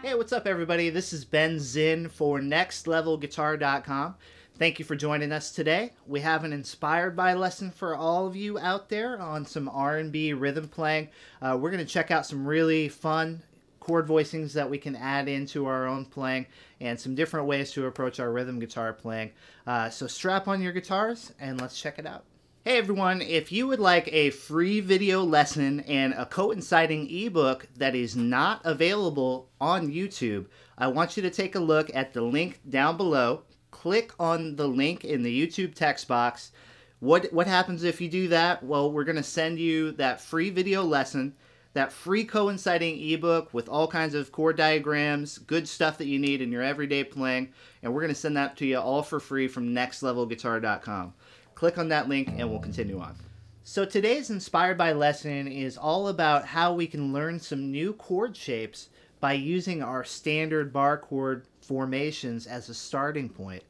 Hey, what's up everybody? This is Ben Zinn for nextlevelguitar.com. Thank you for joining us today. We have an inspired by lesson for all of you out there on some R&B rhythm playing. We're going to check out some really fun chord voicings that we can add into our own playing and some different ways to approach our rhythm guitar playing. So strap on your guitars and let's check it out. Hey everyone, if you would like a free video lesson and a coinciding ebook that is not available on YouTube, I want you to take a look at the link down below. Click on the link in the YouTube text box. What happens if you do that? Well, we're going to send you that free video lesson, that free coinciding ebook with all kinds of chord diagrams, good stuff that you need in your everyday playing, and we're going to send that to you all for free from nextlevelguitar.com. Click on that link and we'll continue on. So today's Inspired by lesson is all about how we can learn some new chord shapes by using our standard bar chord formations as a starting point.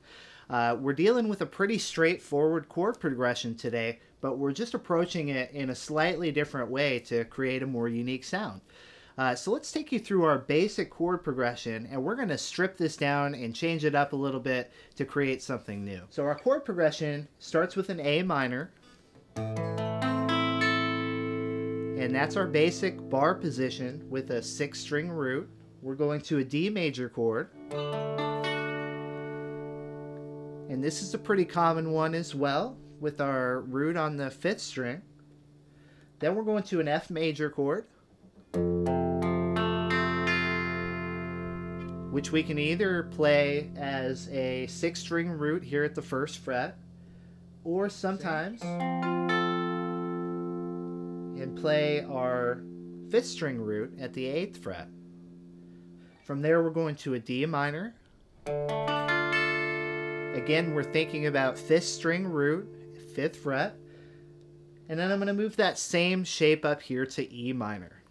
We're dealing with a pretty straightforward chord progression today, but we're just approaching it in a slightly different way to create a more unique sound. So let's take you through our basic chord progression, and we're going to strip this down and change it up a little bit to create something new. So our chord progression starts with an A minor, and that's our basic bar position with a 6-string root. We're going to a D major chord, and this is a pretty common one as well with our root on the 5th string. Then we're going to an F major chord, which we can either play as a 6-string root here at the 1st fret, or sometimes and play our 5th string root at the 8th fret. From there we're going to a D minor. Again, we're thinking about 5th string root, 5th fret, and then I'm going to move that same shape up here to E minor.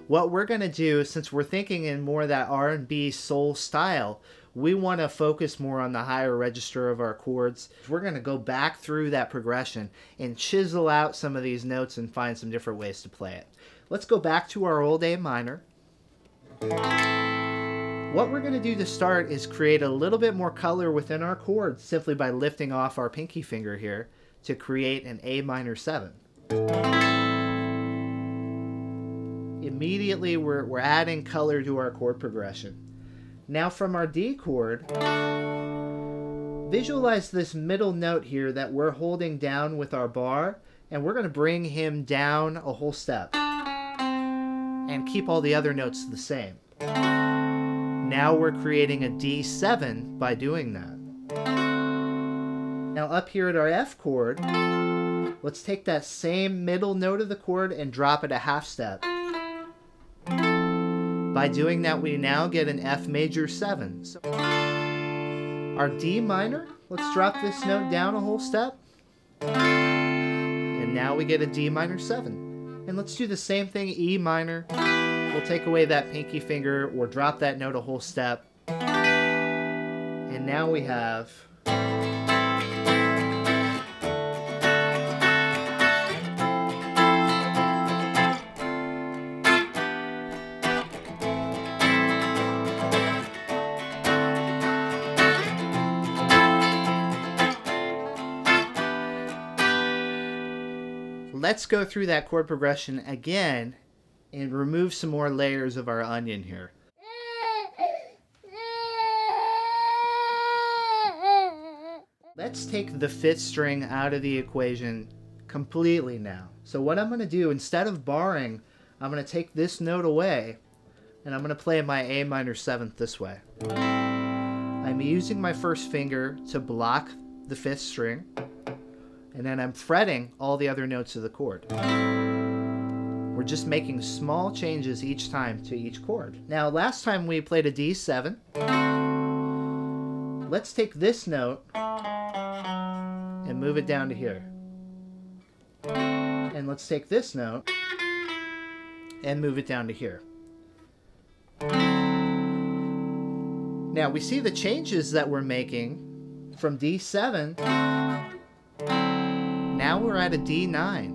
What we're going to do, since we're thinking in more of that R&B soul style, we want to focus more on the higher register of our chords. We're going to go back through that progression and chisel out some of these notes and find some different ways to play it. Let's go back to our old A minor. What we're going to do to start is create a little bit more color within our chords simply by lifting off our pinky finger here to create an A minor 7. Immediately we're adding color to our chord progression. Now from our D chord, visualize this middle note here that we're holding down with our bar, and we're going to bring him down a whole step and keep all the other notes the same. Now we're creating a D7 by doing that. Now up here at our F chord, let's take that same middle note of the chord and drop it a half step. By doing that, we now get an F major 7. So our D minor, let's drop this note down a whole step. And now we get a D minor 7. And let's do the same thing, E minor. We'll take away that pinky finger or drop that note a whole step. And now we have Let's go through that chord progression again and remove some more layers of our onion here. Let's take the 5th string out of the equation completely now. So what I'm going to do, instead of barring, I'm going to take this note away and I'm going to play my A minor 7th this way. I'm using my 1st finger to block the 5th string, and then I'm fretting all the other notes of the chord. We're just making small changes each time to each chord. Now, last time we played a D7. Let's take this note and move it down to here. And let's take this note and move it down to here. Now, we see the changes that we're making from D7. Now we're at a D9.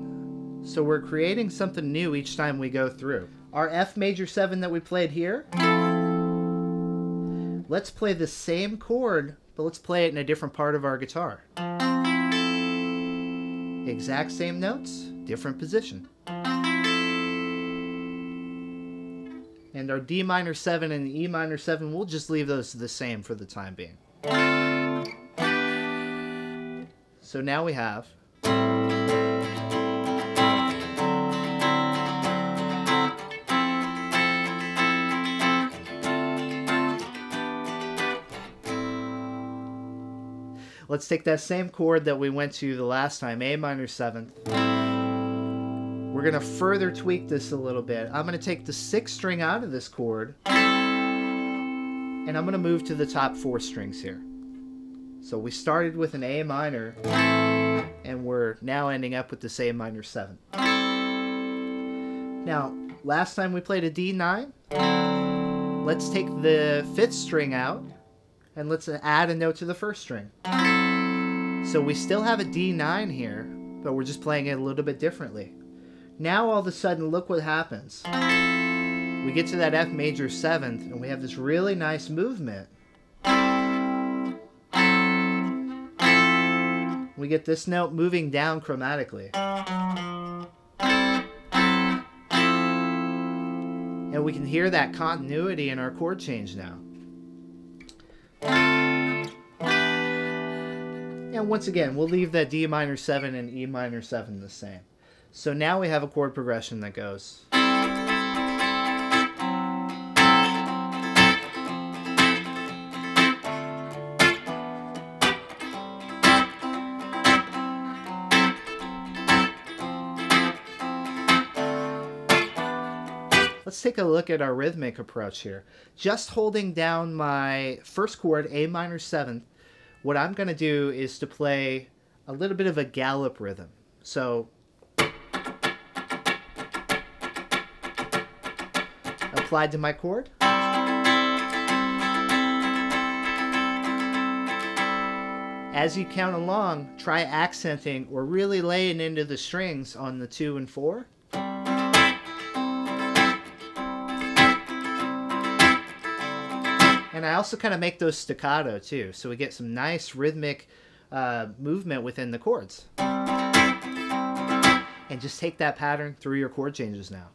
So we're creating something new each time we go through. our F major 7 that we played here, let's play the same chord, but let's play it in a different part of our guitar. Exact same notes, different position. And our D minor 7 and E minor 7, we'll just leave those the same for the time being. So now we have let's take that same chord that we went to the last time, A minor 7th. We're going to further tweak this a little bit. I'm going to take the 6th string out of this chord, and I'm going to move to the top 4 strings here. So we started with an A minor, and we're now ending up with this A minor 7. Now, last time we played a D9. Let's take the 5th string out, and let's add a note to the 1st string. So we still have a D9 here, but we're just playing it a little bit differently. Now all of a sudden, look what happens. We get to that F major 7th, and we have this really nice movement. We get this note moving down chromatically. And we can hear that continuity in our chord change now. And once again, we'll leave that D minor 7 and E minor 7 the same. So now we have a chord progression that goes. Let's take a look at our rhythmic approach here. Just holding down my first chord, A minor 7th, what I'm going to do is to play a little bit of a gallop rhythm. So applied to my chord. As you count along, try accenting or really laying into the strings on the 2 and 4. And I also kind of make those staccato too, so we get some nice rhythmic movement within the chords. And just take that pattern through your chord changes now.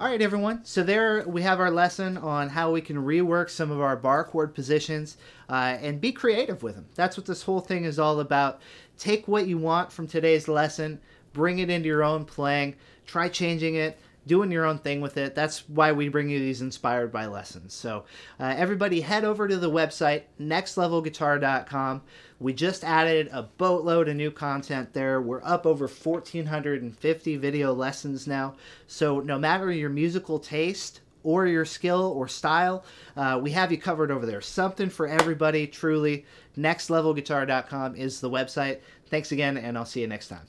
Alright everyone, so there we have our lesson on how we can rework some of our bar chord positions and be creative with them. That's what this whole thing is all about. Take what you want from today's lesson, bring it into your own playing, try changing it, doing your own thing with it. That's why we bring you these inspired by lessons. So everybody head over to the website, nextlevelguitar.com. We just added a boatload of new content there. We're up over 1,450 video lessons now. So no matter your musical taste or your skill or style, we have you covered over there. Something for everybody, truly. Nextlevelguitar.com is the website. Thanks again, and I'll see you next time.